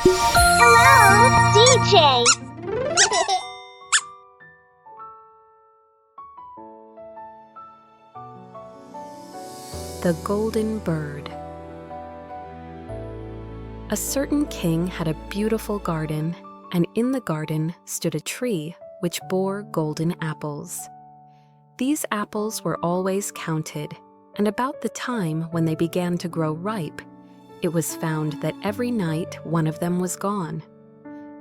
Hello, DJ! The Golden Bird. A certain king had a beautiful garden, and in the garden stood a tree which bore golden apples. These apples were always counted, and about the time when they began to grow ripe, it was found that every night one of them was gone.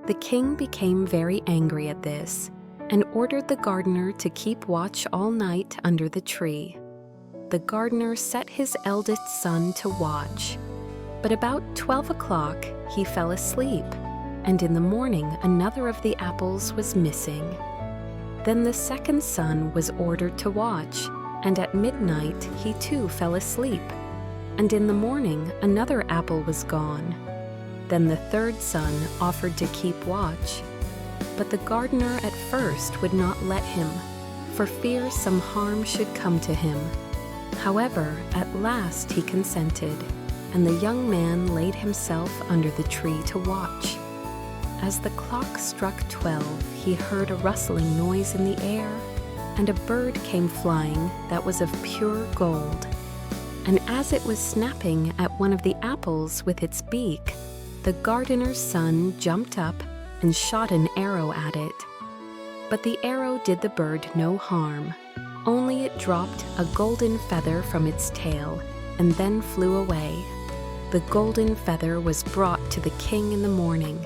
The king became very angry at this, and ordered the gardener to keep watch all night under the tree. The gardener set his eldest son to watch, but about 12 o'clock he fell asleep, and in the morning another of the apples was missing. Then the second son was ordered to watch, and at midnight he too fell asleep, and in the morning another apple was gone. Then the third son offered to keep watch, but the gardener at first would not let him, for fear some harm should come to him. However, at last he consented, and the young man laid himself under the tree to watch. As the clock struck 12, he heard a rustling noise in the air, and a bird came flying that was of pure gold. And as it was snapping at one of the apples with its beak, the gardener's son jumped up and shot an arrow at it. But the arrow did the bird no harm, only it dropped a golden feather from its tail and then flew away. The golden feather was brought to the king in the morning,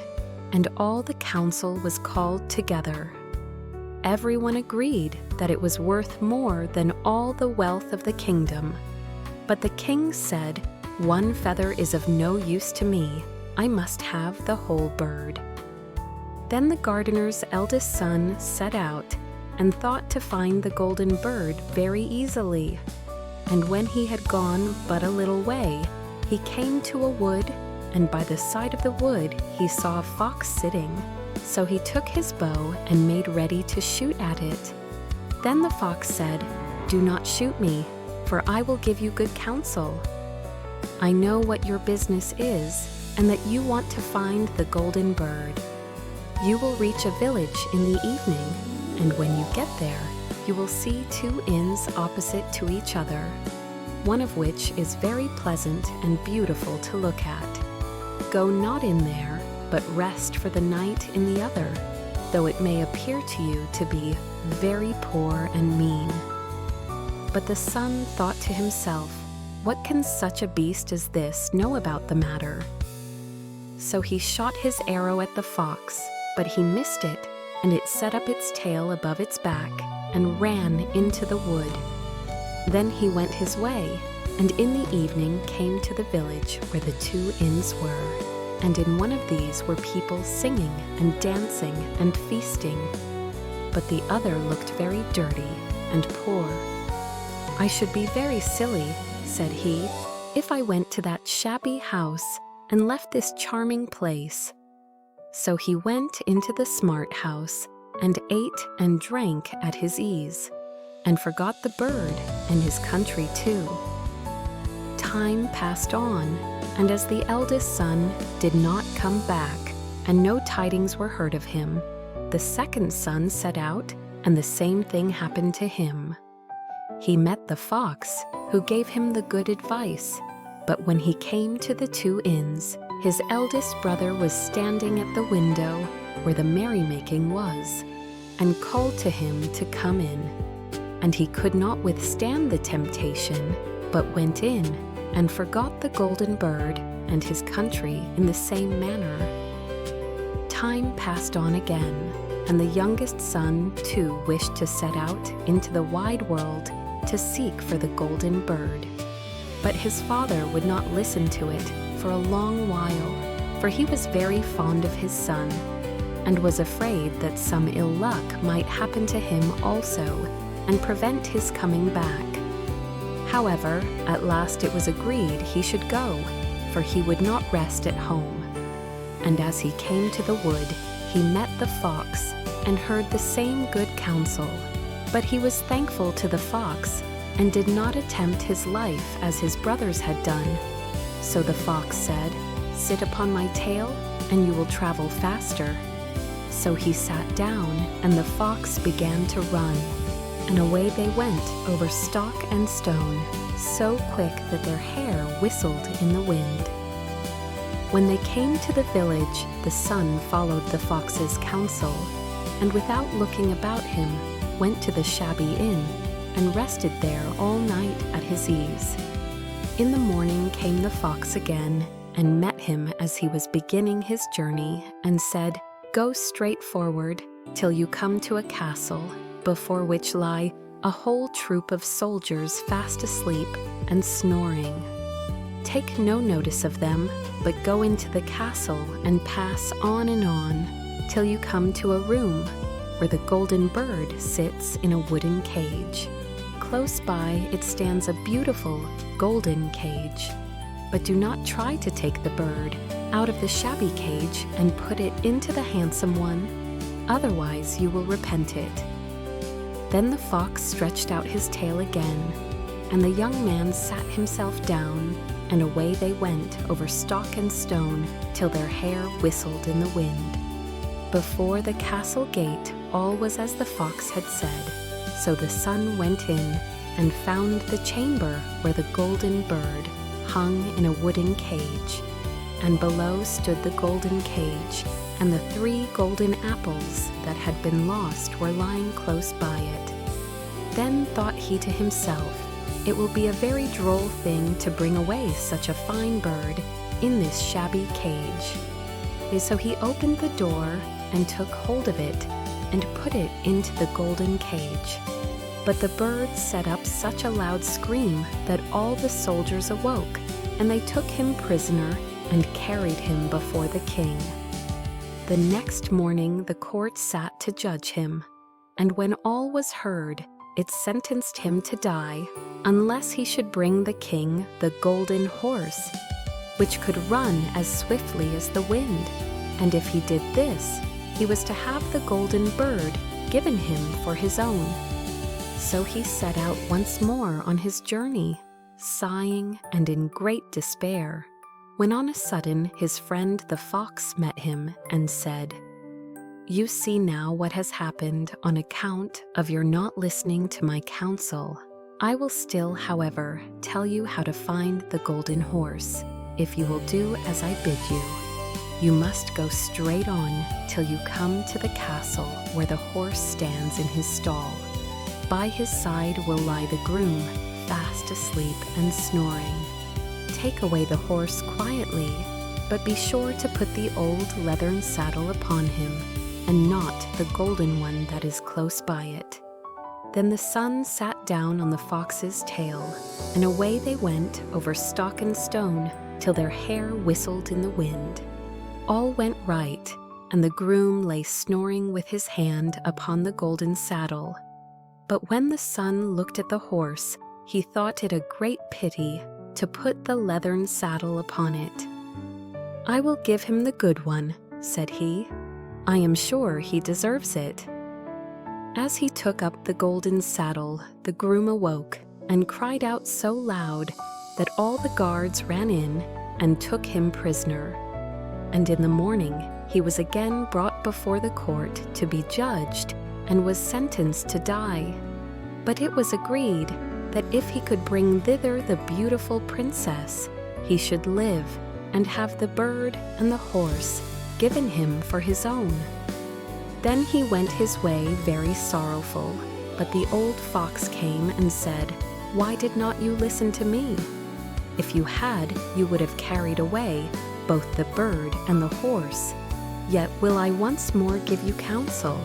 and all the council was called together. Everyone agreed that it was worth more than all the wealth of the kingdom. But the king said, "One feather is of no use to me. I must have the whole bird." Then the gardener's eldest son set out and thought to find the golden bird very easily. And when he had gone but a little way, he came to a wood, and by the side of the wood he saw a fox sitting. So he took his bow and made ready to shoot at it. Then the fox said, "Do not shoot me, for I will give you good counsel. I know what your business is, and that you want to find the golden bird. You will reach a village in the evening, and when you get there, you will see two inns opposite to each other, one of which is very pleasant and beautiful to look at. Go not in there, but rest for the night in the other, though it may appear to you to be very poor and mean." But the son thought to himself, "What can such a beast as this know about the matter?" So he shot his arrow at the fox, but he missed it, and it set up its tail above its back and ran into the wood. Then he went his way, and in the evening came to the village where the two inns were, and in one of these were people singing and dancing and feasting, but the other looked very dirty and poor. "I should be very silly," said he, "if I went to that shabby house and left this charming place." So he went into the smart house and ate and drank at his ease, and forgot the bird and his country too. Time passed on, and as the eldest son did not come back, and no tidings were heard of him, the second son set out, and the same thing happened to him. He met the fox, who gave him the good advice, but when he came to the two inns, his eldest brother was standing at the window where the merrymaking was, and called to him to come in. And he could not withstand the temptation, but went in, and forgot the golden bird and his country in the same manner. Time passed on again, and the youngest son too wished to set out into the wide world to seek for the golden bird. But his father would not listen to it for a long while, for he was very fond of his son, and was afraid that some ill luck might happen to him also, and prevent his coming back. However, at last it was agreed he should go, for he would not rest at home. And as he came to the wood, he met the fox, and heard the same good counsel. But he was thankful to the fox, and did not attempt his life as his brothers had done. So the fox said, "Sit upon my tail, and you will travel faster." So he sat down, and the fox began to run. And away they went over stock and stone, so quick that their hair whistled in the wind. When they came to the village, the son followed the fox's counsel, and without looking about him, went to the shabby inn, and rested there all night at his ease. In the morning came the fox again, and met him as he was beginning his journey, and said, "Go straight forward till you come to a castle, before which lie a whole troop of soldiers fast asleep and snoring. Take no notice of them, but go into the castle and pass on and on, till you come to a room where the golden bird sits in a wooden cage. Close by it stands a beautiful golden cage. But do not try to take the bird out of the shabby cage and put it into the handsome one, otherwise you will repent it." Then the fox stretched out his tail again, and the young man sat himself down, and away they went over stock and stone till their hair whistled in the wind. Before the castle gate all was as the fox had said, so the son went in and found the chamber where the golden bird hung in a wooden cage, and below stood the golden cage, and the 3 golden apples that had been lost were lying close by it. Then thought he to himself, "It will be a very droll thing to bring away such a fine bird in this shabby cage." So he opened the door and took hold of it and put it into the golden cage. But the bird set up such a loud scream that all the soldiers awoke, and they took him prisoner and carried him before the king. The next morning the court sat to judge him, and when all was heard, it sentenced him to die unless he should bring the king the golden horse, which could run as swiftly as the wind. And if he did this, he was to have the golden bird given him for his own. So he set out once more on his journey, sighing and in great despair, when on a sudden his friend the fox met him and said, "You see now what has happened on account of your not listening to my counsel. I will still, however, tell you how to find the golden horse, if you will do as I bid you. You must go straight on till you come to the castle where the horse stands in his stall. By his side will lie the groom, fast asleep and snoring. Take away the horse quietly, but be sure to put the old leathern saddle upon him, and not the golden one that is close by it." Then the son sat down on the fox's tail, and away they went over stock and stone till their hair whistled in the wind. All went right, and the groom lay snoring with his hand upon the golden saddle. But when the son looked at the horse, he thought it a great pity to put the leathern saddle upon it. "I will give him the good one," said he. "I am sure he deserves it." As he took up the golden saddle, the groom awoke and cried out so loud that all the guards ran in and took him prisoner. And in the morning he was again brought before the court to be judged and was sentenced to die. But it was agreed that if he could bring thither the beautiful princess, he should live and have the bird and the horse given him for his own. Then he went his way very sorrowful, but the old fox came and said, "Why did not you listen to me? If you had, you would have carried away both the bird and the horse. Yet will I once more give you counsel.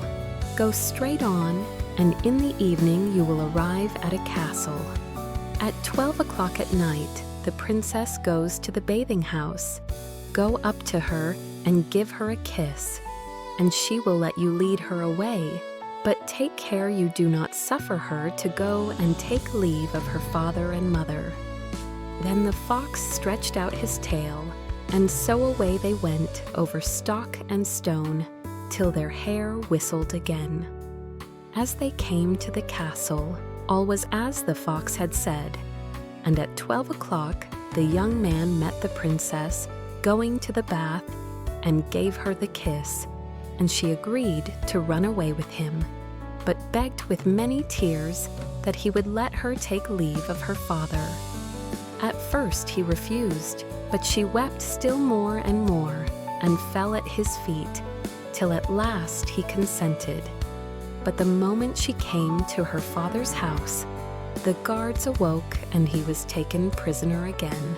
Go straight on, and in the evening you will arrive at a castle. At 12 o'clock at night, the princess goes to the bathing house. Go up to her and give her a kiss, and she will let you lead her away. But take care you do not suffer her to go and take leave of her father and mother." Then the fox stretched out his tail, and so away they went over stock and stone, till their hair whistled again. As they came to the castle, all was as the fox had said, and at 12 o'clock the young man met the princess going to the bath, and gave her the kiss, and she agreed to run away with him, but begged with many tears that he would let her take leave of her father. At first he refused, but she wept still more and more, and fell at his feet, till at last he consented. But the moment she came to her father's house, the guards awoke, and he was taken prisoner again.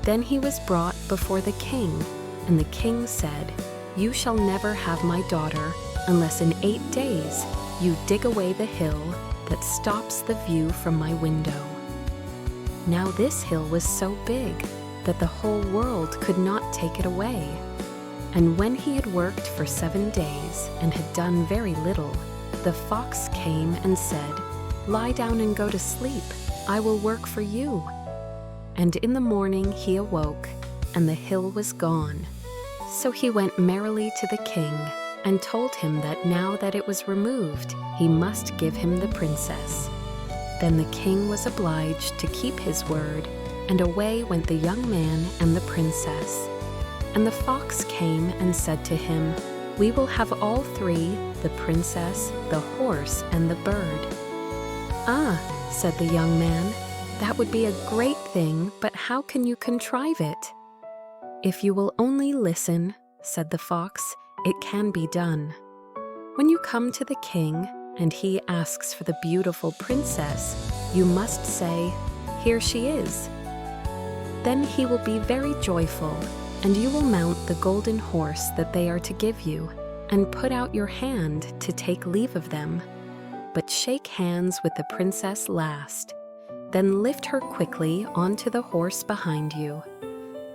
Then he was brought before the king, and the king said, "You shall never have my daughter unless in 8 days you dig away the hill that stops the view from my window." Now this hill was so big that the whole world could not take it away. And when he had worked for 7 days and had done very little, the fox came and said, "Lie down and go to sleep. I will work for you." And in the morning he awoke, and the hill was gone. So he went merrily to the king and told him that now that it was removed, he must give him the princess. Then the king was obliged to keep his word, and away went the young man and the princess. And the fox came and said to him, "We will have all three, the princess, the horse, and the bird." "Ah," said the young man, "that would be a great thing, but how can you contrive it?" "If you will only listen," said the fox, "it can be done. When you come to the king, and he asks for the beautiful princess, you must say, 'Here she is.' Then he will be very joyful, and you will mount the golden horse that they are to give you, and put out your hand to take leave of them. But shake hands with the princess last. Then lift her quickly onto the horse behind you.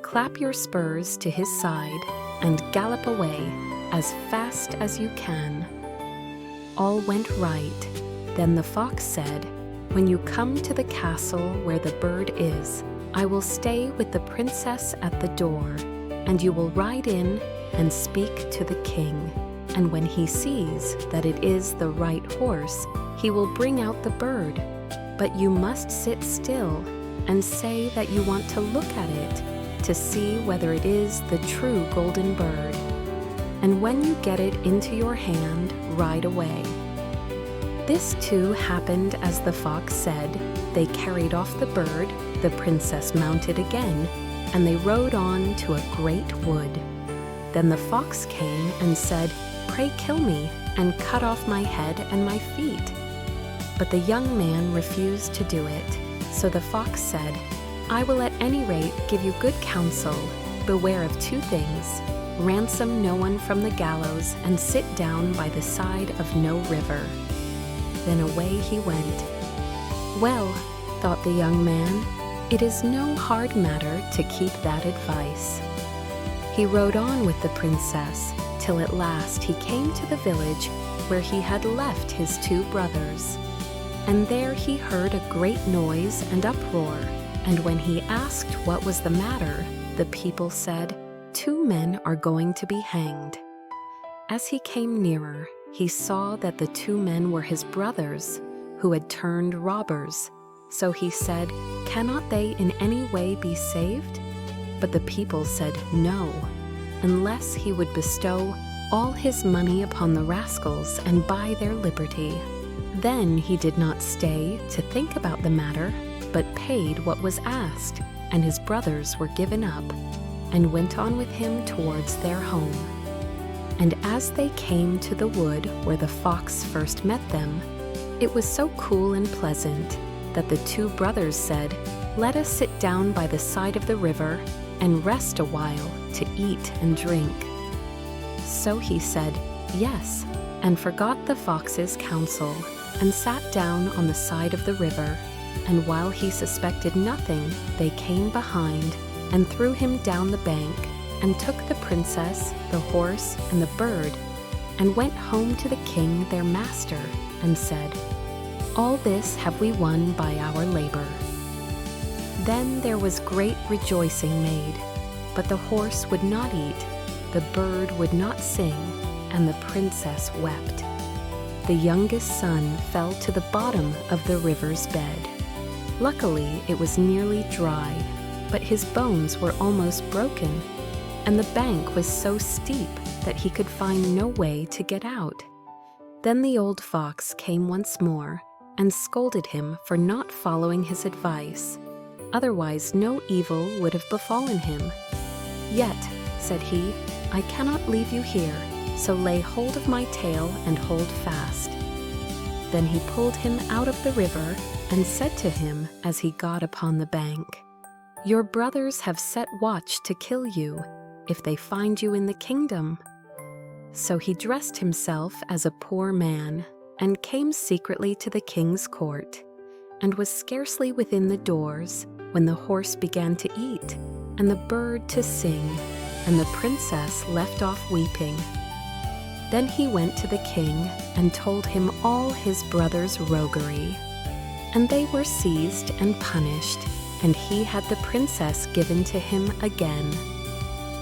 Clap your spurs to his side, and gallop away as fast as you can." All went right. Then the fox said, "When you come to the castle where the bird is, I will stay with the princess at the door, and you will ride in and speak to the king. And when he sees that it is the right horse, he will bring out the bird. But you must sit still and say that you want to look at it to see whether it is the true golden bird. And when you get it into your hand, ride away." This too happened as the fox said. They carried off the bird, the princess mounted again, and they rode on to a great wood. Then the fox came and said, "Pray kill me, and cut off my head and my feet." But the young man refused to do it. So the fox said, "I will at any rate give you good counsel. Beware of 2 things. Ransom no one from the gallows, and sit down by the side of no river." Then away he went. Well, thought the young man, it is no hard matter to keep that advice. He rode on with the princess, till at last he came to the village where he had left his 2 brothers. And there he heard a great noise and uproar, and when he asked what was the matter, the people said, "2 men are going to be hanged." As he came nearer, he saw that the 2 men were his brothers, who had turned robbers. So he said, "Cannot they in any way be saved?" But the people said no, unless he would bestow all his money upon the rascals and buy their liberty. Then he did not stay to think about the matter, but paid what was asked, and his brothers were given up, and went on with him towards their home. And as they came to the wood where the fox first met them, it was so cool and pleasant that the 2 brothers said, "Let us sit down by the side of the river and rest a while to eat and drink." So he said, "Yes," and forgot the fox's counsel, and sat down on the side of the river. And while he suspected nothing, they came behind and threw him down the bank, and took the princess, the horse, and the bird, and went home to the king their master, and said, "All this have we won by our labor." Then there was great rejoicing made, but the horse would not eat, the bird would not sing, and the princess wept. The youngest son fell to the bottom of the river's bed. Luckily, it was nearly dry, but his bones were almost broken. and the bank was so steep that he could find no way to get out. Then the old fox came once more and scolded him for not following his advice. Otherwise, no evil would have befallen him. "Yet," said he, "I cannot leave you here, so lay hold of my tail and hold fast." Then he pulled him out of the river and said to him as he got upon the bank, "Your brothers have set watch to kill you, if they find you in the kingdom." So he dressed himself as a poor man, and came secretly to the king's court, and was scarcely within the doors when the horse began to eat, and the bird to sing, and the princess left off weeping. Then he went to the king and told him all his brothers' roguery. And they were seized and punished, and he had the princess given to him again.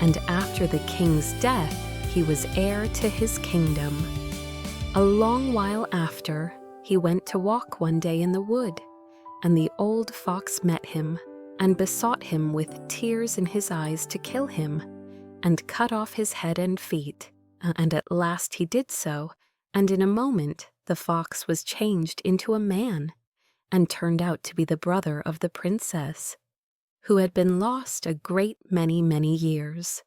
And after the king's death, he was heir to his kingdom. A long while after, he went to walk one day in the wood, and the old fox met him, and besought him with tears in his eyes to kill him, and cut off his head and feet. And at last he did so, and in a moment the fox was changed into a man, and turned out to be the brother of the princess, who had been lost a great many years.